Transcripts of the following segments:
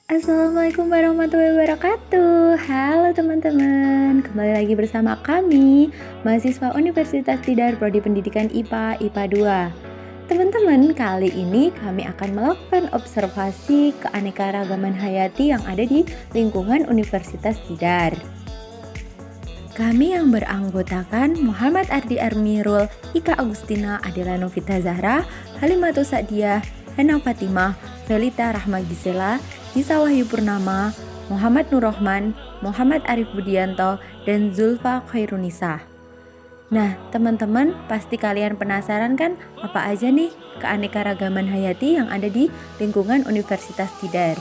Assalamualaikum warahmatullahi wabarakatuh. Halo teman-teman, kembali lagi bersama kami, mahasiswa Universitas Tidar Prodi Pendidikan IPA IPA 2. Teman-teman, kali ini kami akan melakukan observasi keanekaragaman hayati yang ada di lingkungan Universitas Tidar. Kami yang beranggotakan Muhammad Ardi Armirul, Ika Agustina, Adela Novita Zahra, Halimatus Sa'diyah, Hana Fatimah, Felita Rahma Gisela, Disa Wahyu Purnama, Muhammad Nurrohman, Muhammad Arif Budianto, dan Zulfa Khairunisa. Nah, teman-teman, pasti kalian penasaran kan apa aja nih keanekaragaman hayati yang ada di lingkungan Universitas Tidar?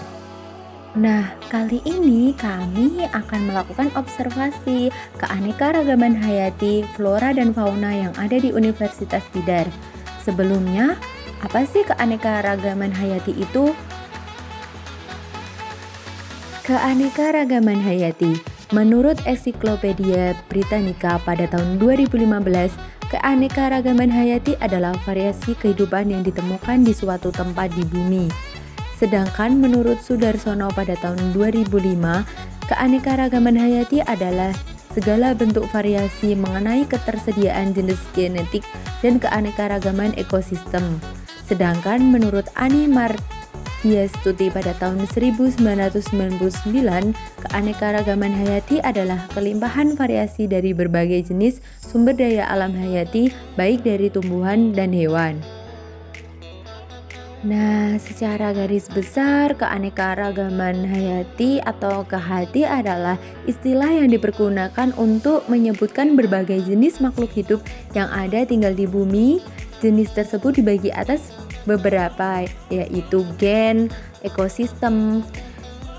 Nah, kali ini kami akan melakukan observasi keanekaragaman hayati flora dan fauna yang ada di Universitas Tidar. Sebelumnya, apa sih keanekaragaman hayati itu? Keanekaragaman hayati. Menurut Ensiklopedia Britannica pada tahun 2015, keanekaragaman hayati adalah variasi kehidupan yang ditemukan di suatu tempat di bumi. Sedangkan menurut Sudarsono pada tahun 2005, keanekaragaman hayati adalah segala bentuk variasi mengenai ketersediaan jenis genetik dan keanekaragaman ekosistem. Sedangkan menurut Ani Mardiastuti pada tahun 1999, keanekaragaman hayati adalah kelimpahan variasi dari berbagai jenis sumber daya alam hayati, baik dari tumbuhan dan hewan. Nah, secara garis besar, keanekaragaman hayati atau KHT adalah istilah yang dipergunakan untuk menyebutkan berbagai jenis makhluk hidup yang ada tinggal di bumi. Jenis tersebut dibagi atas beberapa, yaitu gen, ekosistem,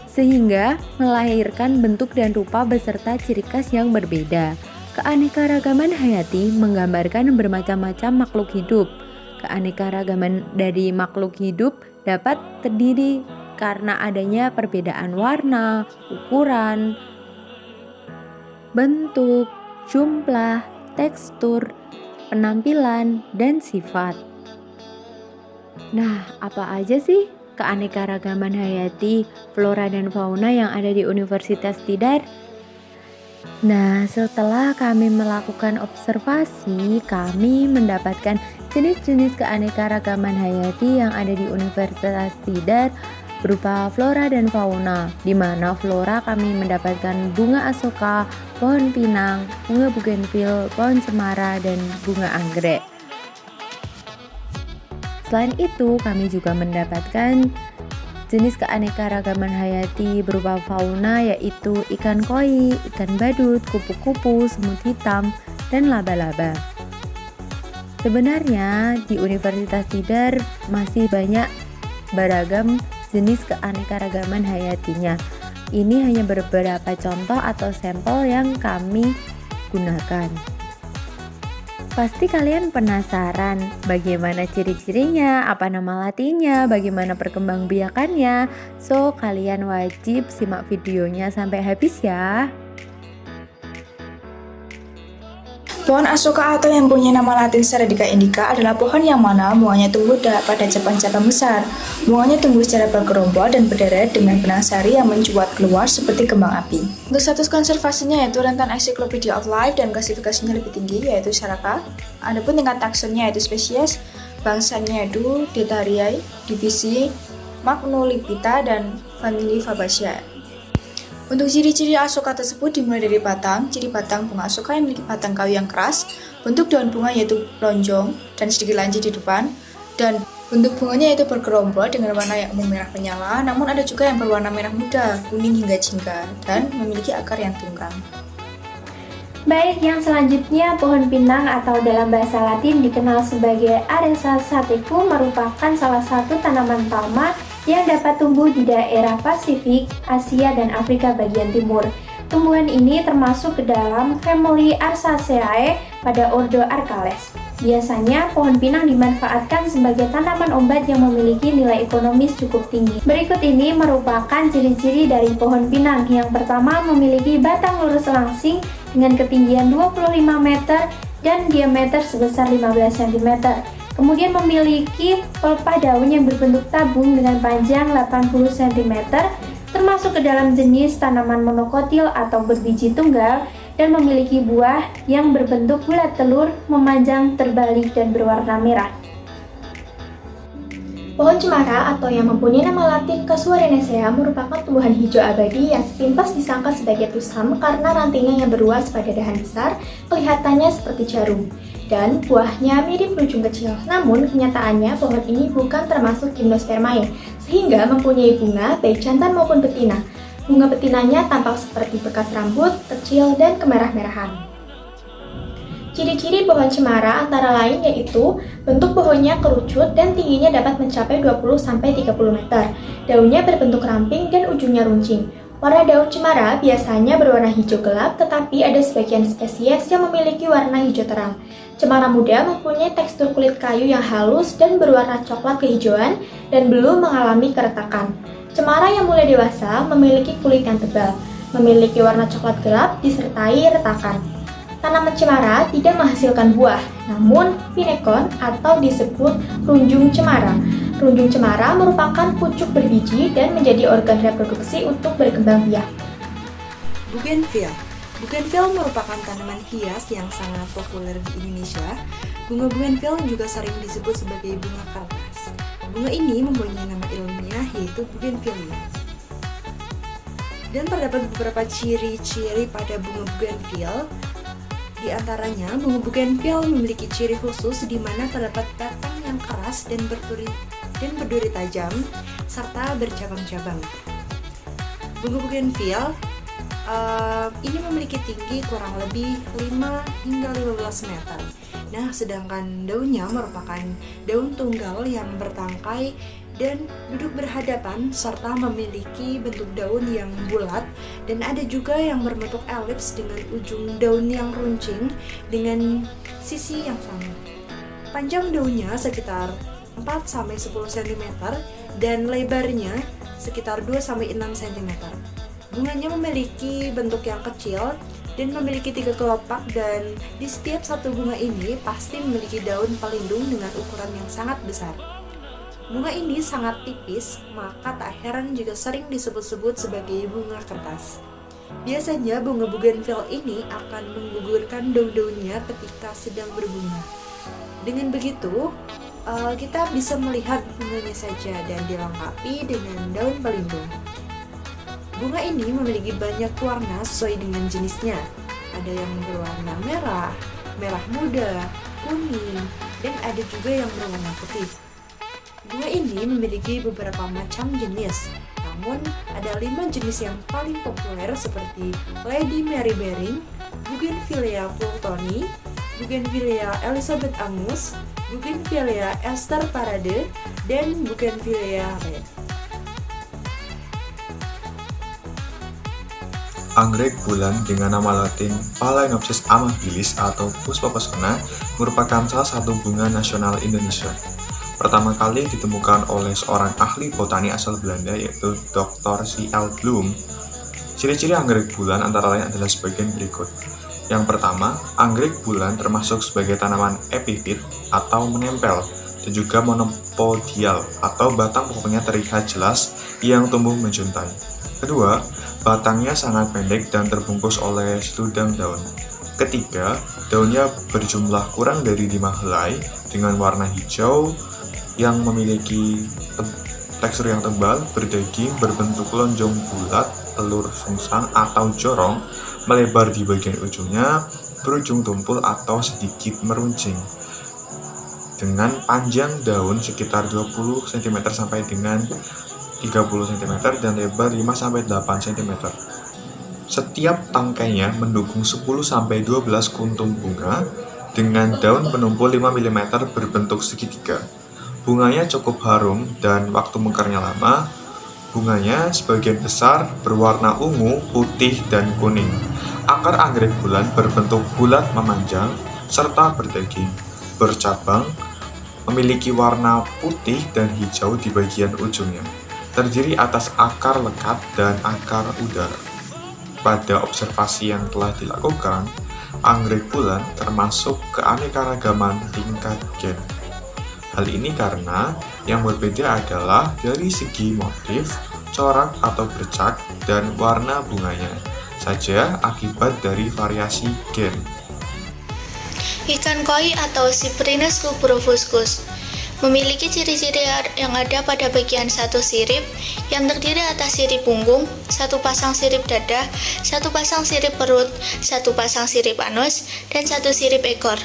sehingga melahirkan bentuk dan rupa beserta ciri khas yang berbeda. Keanekaragaman hayati menggambarkan bermacam-macam makhluk hidup. Keanekaragaman dari makhluk hidup dapat terdiri karena adanya perbedaan warna, ukuran, bentuk, jumlah, tekstur, penampilan, dan sifat. Nah, apa aja sih keanekaragaman hayati, flora dan fauna yang ada di Universitas Tidar? Nah, setelah kami melakukan observasi, kami mendapatkan jenis-jenis keanekaragaman hayati yang ada di Universitas Tidar berupa flora dan fauna, di mana flora kami mendapatkan bunga asoka, pohon pinang, bunga bougainville, pohon cemara, dan bunga anggrek. Selain itu, kami juga mendapatkan jenis keanekaragaman hayati berupa fauna, yaitu ikan koi, ikan badut, kupu-kupu, semut hitam, dan laba-laba. Sebenarnya di Universitas Tidar masih banyak beragam jenis keanekaragaman hayatinya. Ini hanya beberapa contoh atau sampel yang kami gunakan. Pasti kalian penasaran bagaimana ciri-cirinya, apa nama latinnya, bagaimana perkembangbiakannya. So, kalian wajib simak videonya sampai habis ya. Pohon asoka atau yang punya nama latin Seredica indica adalah pohon yang mana bunganya tumbuh pada cabang-cabang besar. Bunganya tumbuh secara bergerombol dan berderet dengan benang sari yang mencuat keluar seperti kembang api. Untuk status konservasinya yaitu rentan Encyclopedia of Life dan klasifikasinya lebih tinggi yaitu Saraka. Adapun tingkat taksonnya yaitu spesies, bangsanya yaitu Detariae, divisi Magnolipita dan famili Fabaceae. Untuk ciri-ciri asoka tersebut dimulai dari batang. Ciri batang bunga asoka yang memiliki batang kayu yang keras, bentuk daun bunga yaitu lonjong dan sedikit lancip di depan, dan bentuk bunganya yaitu bergerombol dengan warna yang umum merah menyala, namun ada juga yang berwarna merah muda, kuning hingga jingga, dan memiliki akar yang tunggang. Baik, yang selanjutnya pohon pinang atau dalam bahasa Latin dikenal sebagai Areca sativum merupakan salah satu tanaman palma yang dapat tumbuh di daerah Pasifik, Asia, dan Afrika bagian timur. Tumbuhan ini termasuk ke dalam famili Arsaceae pada ordo Arcales. Biasanya, pohon pinang dimanfaatkan sebagai tanaman obat yang memiliki nilai ekonomis cukup tinggi. Berikut ini merupakan ciri-ciri dari pohon pinang. Yang pertama, memiliki batang lurus langsing dengan ketinggian 25 meter dan diameter sebesar 15 cm. Kemudian memiliki pelepah daun yang berbentuk tabung dengan panjang 80 cm termasuk ke dalam jenis tanaman monokotil atau berbiji tunggal dan memiliki buah yang berbentuk bulat telur, memanjang, terbalik, dan berwarna merah. Pohon cemara atau yang mempunyai nama latin Casuarinacea merupakan tumbuhan hijau abadi yang sepintas disangka sebagai tusam karena rantingnya yang beruas pada dahan besar kelihatannya seperti jarum dan buahnya mirip runcung kecil. Namun kenyataannya pohon ini bukan termasuk Gymnospermae sehingga mempunyai bunga baik jantan maupun betina. Bunga betinanya tampak seperti bekas rambut, kecil, dan kemerah-merahan. Ciri-ciri pohon cemara antara lain yaitu bentuk pohonnya kerucut dan tingginya dapat mencapai 20-30 meter. Daunnya berbentuk ramping dan ujungnya runcing. Warna daun cemara biasanya berwarna hijau gelap, tetapi ada sebagian spesies yang memiliki warna hijau terang. Cemara muda mempunyai tekstur kulit kayu yang halus dan berwarna coklat kehijauan dan belum mengalami keretakan. Cemara yang mulai dewasa memiliki kulit yang tebal, memiliki warna coklat gelap disertai retakan. Tanaman cemara tidak menghasilkan buah, namun pinekon atau disebut runjung cemara. Runjung cemara merupakan pucuk berbiji dan menjadi organ reproduksi untuk berkembang biak. Bougainville. Bougainville merupakan tanaman hias yang sangat populer di Indonesia. Bunga bougainville juga sering disebut sebagai bunga kertas. Bunga ini mempunyai nama ilmiah yaitu bougainvillea. Dan terdapat beberapa ciri-ciri pada bunga bougainville. Di antaranya, bunga bougainville memiliki ciri khusus di mana terdapat batang yang keras dan berduri tajam, serta bercabang-cabang. Bunga bougainville ini memiliki tinggi kurang lebih 5 hingga 15 meter. Nah, sedangkan daunnya merupakan daun tunggal yang bertangkai dan duduk berhadapan serta memiliki bentuk daun yang bulat dan ada juga yang berbentuk elips dengan ujung daun yang runcing dengan sisi yang sama. Panjang daunnya sekitar 4-10 cm dan lebarnya sekitar 2-6 cm. Bunganya memiliki bentuk yang kecil dan memiliki 3 kelopak dan di setiap satu bunga ini pasti memiliki daun pelindung dengan ukuran yang sangat besar. Bunga ini sangat tipis, maka tak heran jika sering disebut-sebut sebagai bunga kertas. Biasanya bunga bougainville ini akan menggugurkan daun-daunnya ketika sedang berbunga. Dengan begitu, kita bisa melihat bunganya saja dan dilengkapi dengan daun pelindung. Bunga ini memiliki banyak warna sesuai dengan jenisnya. Ada yang berwarna merah, merah muda, kuning, dan ada juga yang berwarna putih. Bunga ini memiliki beberapa macam jenis, namun ada 5 jenis yang paling populer seperti Lady Mary Bering, Bougainvillea Pultoni, Bougainvillea Elizabeth Angus, Bougainvillea Esther Parade, dan Bougainvillea Red. Anggrek bulan dengan nama latin Phalaenopsis amabilis atau puspa pesona merupakan salah satu bunga nasional Indonesia. Pertama kali ditemukan oleh seorang ahli botani asal Belanda yaitu Dr. C.L. Bloom. Ciri-ciri anggrek bulan antara lain adalah sebagian berikut. Yang pertama, anggrek bulan termasuk sebagai tanaman epifit atau menempel dan juga monopodial atau batang pokoknya terlihat jelas yang tumbuh menjuntai. Kedua, batangnya sangat pendek dan terbungkus oleh seludang daun. Ketiga, daunnya berjumlah kurang dari 5 helai dengan warna hijau yang memiliki tekstur yang tebal, berdaging, berbentuk lonjong bulat, telur sungsang atau jorong, melebar di bagian ujungnya, berujung tumpul atau sedikit meruncing. Dengan panjang daun sekitar 20 cm sampai dengan 30 cm dan lebar 5-8 cm. Setiap tangkainya mendukung 10-12 kuntum bunga dengan daun penumpul 5 mm berbentuk segitiga. Bunganya cukup harum dan waktu mekarnya lama. Bunganya sebagian besar berwarna ungu, putih, dan kuning. Akar anggrek bulan berbentuk bulat memanjang serta berdaging, bercabang, memiliki warna putih dan hijau di bagian ujungnya. Terdiri atas akar lekat dan akar udara. Pada observasi yang telah dilakukan, anggrek bulan termasuk keanekaragaman tingkat gen. Hal ini karena yang berbeda adalah dari segi motif, corak atau bercak, dan warna bunganya saja akibat dari variasi gen. Ikan koi atau Cyprinus cuprofuscus memiliki ciri-ciri yang ada pada bagian satu sirip yang terdiri atas sirip punggung, satu pasang sirip dada, satu pasang sirip perut, satu pasang sirip anus, dan satu sirip ekor.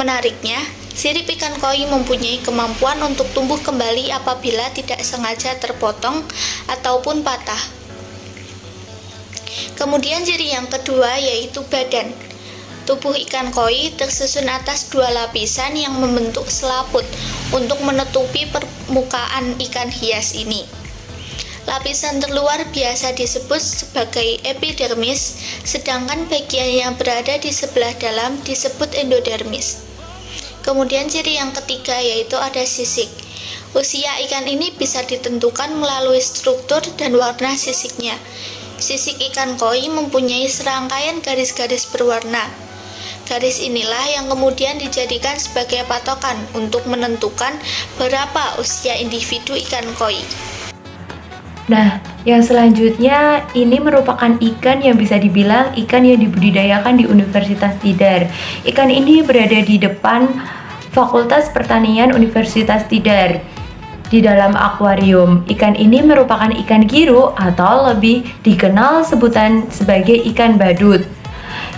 Menariknya, sirip ikan koi mempunyai kemampuan untuk tumbuh kembali apabila tidak sengaja terpotong ataupun patah. Kemudian ciri yang kedua yaitu badan. Tubuh ikan koi tersusun atas dua lapisan yang membentuk selaput untuk menutupi permukaan ikan hias ini. Lapisan terluar biasa disebut sebagai epidermis, sedangkan bagian yang berada di sebelah dalam disebut endodermis. Kemudian ciri yang ketiga yaitu ada sisik. Usia ikan ini bisa ditentukan melalui struktur dan warna sisiknya. Sisik ikan koi mempunyai serangkaian garis-garis berwarna. Garis inilah yang kemudian dijadikan sebagai patokan untuk menentukan berapa usia individu ikan koi. Nah, yang selanjutnya ini merupakan ikan yang bisa dibilang ikan yang dibudidayakan di Universitas Tidar. Ikan ini berada di depan Fakultas Pertanian Universitas Tidar. Di dalam akuarium, ikan ini merupakan ikan giru atau lebih dikenal sebutan sebagai ikan badut.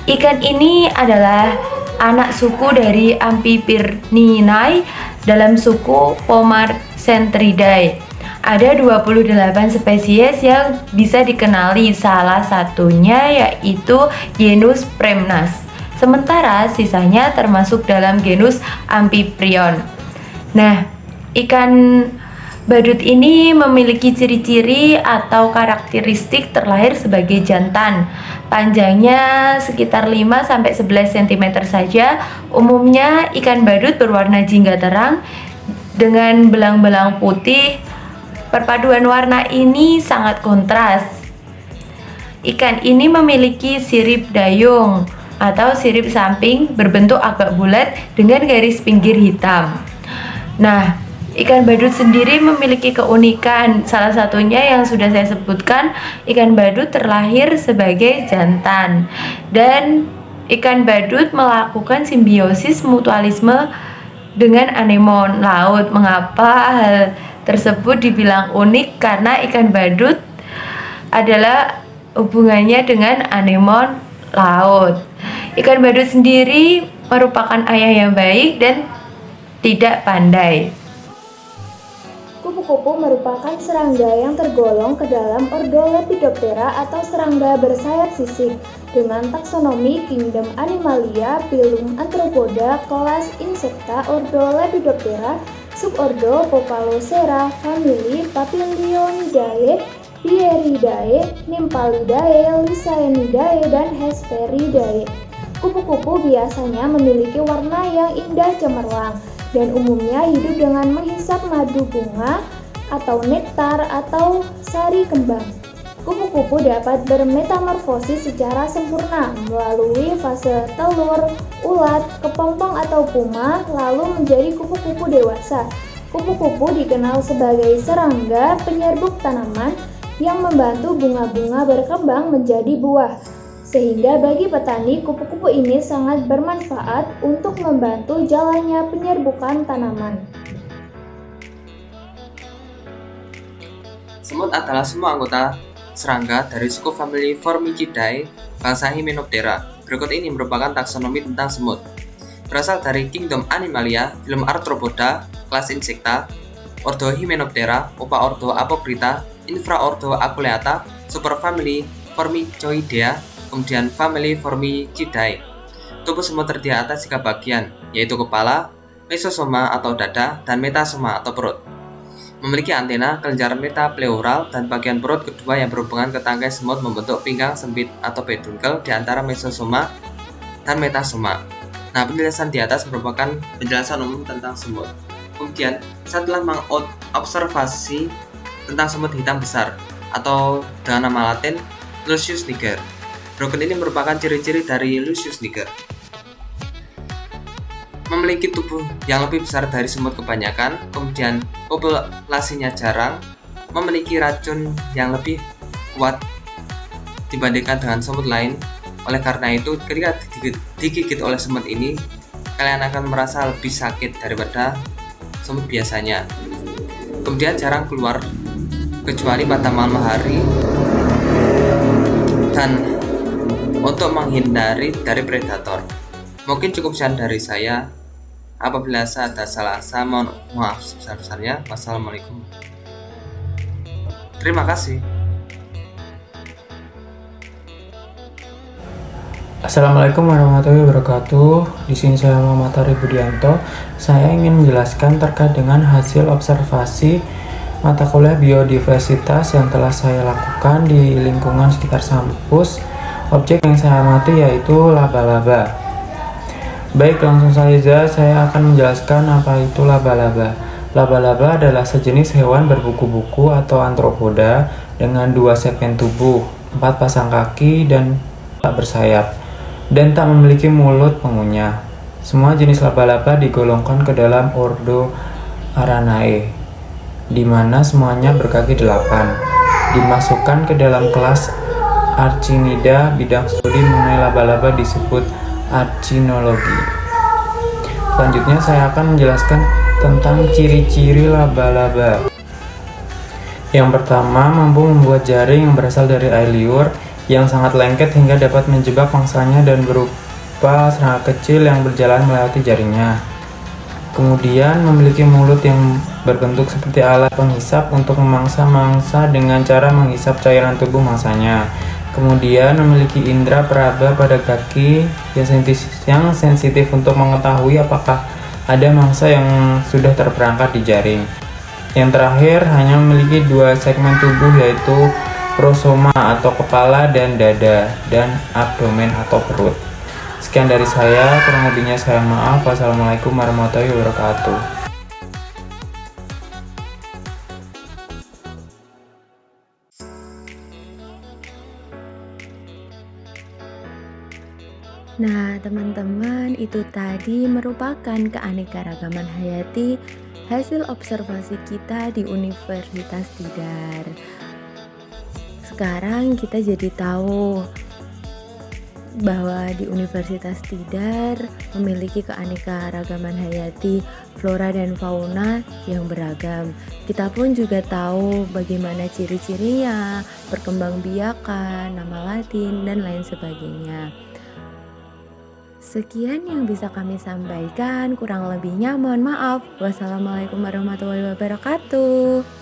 Ikan ini adalah anak suku dari Amphipyrninae dalam suku Pomarcentridae. Ada 28 spesies yang bisa dikenali, salah satunya yaitu genus Premnas. Sementara sisanya termasuk dalam genus Amphiprion. Nah, ikan badut ini memiliki ciri-ciri atau karakteristik terlahir sebagai jantan. Panjangnya sekitar 5-11 cm saja. Umumnya ikan badut berwarna jingga terang dengan belang-belang putih. Perpaduan warna ini sangat kontras. Ikan ini memiliki sirip dayung atau sirip samping berbentuk agak bulat dengan garis pinggir hitam. Nah, ikan badut sendiri memiliki keunikan. Salah satunya yang sudah saya sebutkan, ikan badut terlahir sebagai jantan. Dan ikan badut melakukan simbiosis mutualisme dengan anemon laut. Mengapa hal tersebut dibilang unik? Karena ikan badut adalah hubungannya dengan anemon laut. Ikan badut sendiri merupakan ayah yang baik dan tidak pandai. Kupu-kupu merupakan serangga yang tergolong ke dalam ordo Lepidoptera atau serangga bersayap sisik dengan taksonomi Kingdom Animalia, phylum Arthropoda, kelas Insecta, ordo Lepidoptera, subordo Popalocera, famili Papilionidae, Pieridae, Nymphalidae, Lycaenidae, dan Hesperidae. Kupu-kupu biasanya memiliki warna yang indah cemerlang dan umumnya hidup dengan menghisap madu bunga atau nektar atau sari kembang. Kupu-kupu dapat bermetamorfosis secara sempurna melalui fase telur, ulat, kepompong atau puma, lalu menjadi kupu-kupu dewasa. Kupu-kupu dikenal sebagai serangga penyerbuk tanaman yang membantu bunga-bunga berkembang menjadi buah. Sehingga bagi petani, kupu-kupu ini sangat bermanfaat untuk membantu jalannya penyerbukan tanaman. Semut adalah semua anggota serangga dari suku famili Formicidae, bangsa Hymenoptera. Berikut ini merupakan taksonomi tentang semut. Berasal dari Kingdom Animalia, phylum Arthropoda, kelas Insecta, ordo Hymenoptera, upaordo Apocrita, infraordo Aculeata, superfamili Formicoidea, kemudian famili Formicidae. Tubuh semut terdiri atas 3 bagian, yaitu kepala, mesosoma atau dada, dan metasoma atau perut. Memiliki antena, kelenjar metapleural, dan bagian perut kedua yang berhubungan ke tangkai semut membentuk pinggang sempit atau pedunkel di antara mesosoma dan metasoma. Nah, penjelasan di atas merupakan penjelasan umum tentang semut. Kemudian, setelah mengobservasi tentang semut hitam besar atau dengan nama latin Lucius niger. Berikut ini merupakan ciri-ciri dari Lucius niger. Memiliki tubuh yang lebih besar dari semut kebanyakan, kemudian populasinya jarang, memiliki racun yang lebih kuat dibandingkan dengan semut lain. Oleh karena itu, ketika digigit oleh semut ini, kalian akan merasa lebih sakit daripada semut biasanya. Kemudian jarang keluar kecuali pada malam hari dan untuk menghindari dari predator. Mungkin cukup sekian dari saya. Apabila saya ada salah, saya mohon maaf sebesar-besarnya. Wassalamualaikum. Terima kasih. Assalamualaikum warahmatullahi wabarakatuh. Di sini saya Muhammad Arif Budianto. Saya ingin menjelaskan terkait dengan hasil observasi mata kuliah biodiversitas yang telah saya lakukan di lingkungan sekitar kampus. Objek yang saya amati yaitu laba-laba. Baik, langsung saja saya akan menjelaskan apa itu laba-laba. Laba-laba adalah sejenis hewan berbuku-buku atau antropoda dengan 2 segmen tubuh, 4 pasang kaki, dan tak bersayap, dan tak memiliki mulut pengunyah. Semua jenis laba-laba digolongkan ke dalam ordo Aranae, di mana semuanya berkaki 8. Dimasukkan ke dalam kelas Archinida. Bidang studi mengenai laba-laba disebut archinologi. Selanjutnya saya akan menjelaskan tentang ciri-ciri laba-laba. Yang pertama, mampu membuat jaring yang berasal dari air liur yang sangat lengket hingga dapat menjebak mangsanya dan berupa serangga kecil yang berjalan melewati jaringnya. Kemudian memiliki mulut yang berbentuk seperti alat penghisap untuk memangsa mangsa dengan cara menghisap cairan tubuh mangsanya. Kemudian memiliki indera peraba pada kaki yang sensitif untuk mengetahui apakah ada mangsa yang sudah terperangkap di jaring. Yang terakhir, hanya memiliki 2 segmen tubuh yaitu prosoma atau kepala dan dada, dan abdomen atau perut. Sekian dari saya, kurang lebihnya saya maaf. Wassalamualaikum warahmatullahi wabarakatuh. Nah, teman-teman, itu tadi merupakan keanekaragaman hayati hasil observasi kita di Universitas Tidar. Sekarang kita jadi tahu bahwa di Universitas Tidar memiliki keanekaragaman hayati flora dan fauna yang beragam. Kita pun juga tahu bagaimana ciri-cirinya, perkembangbiakan, nama latin, dan lain sebagainya. Sekian yang bisa kami sampaikan, kurang lebihnya mohon maaf. Wassalamualaikum warahmatullahi wabarakatuh.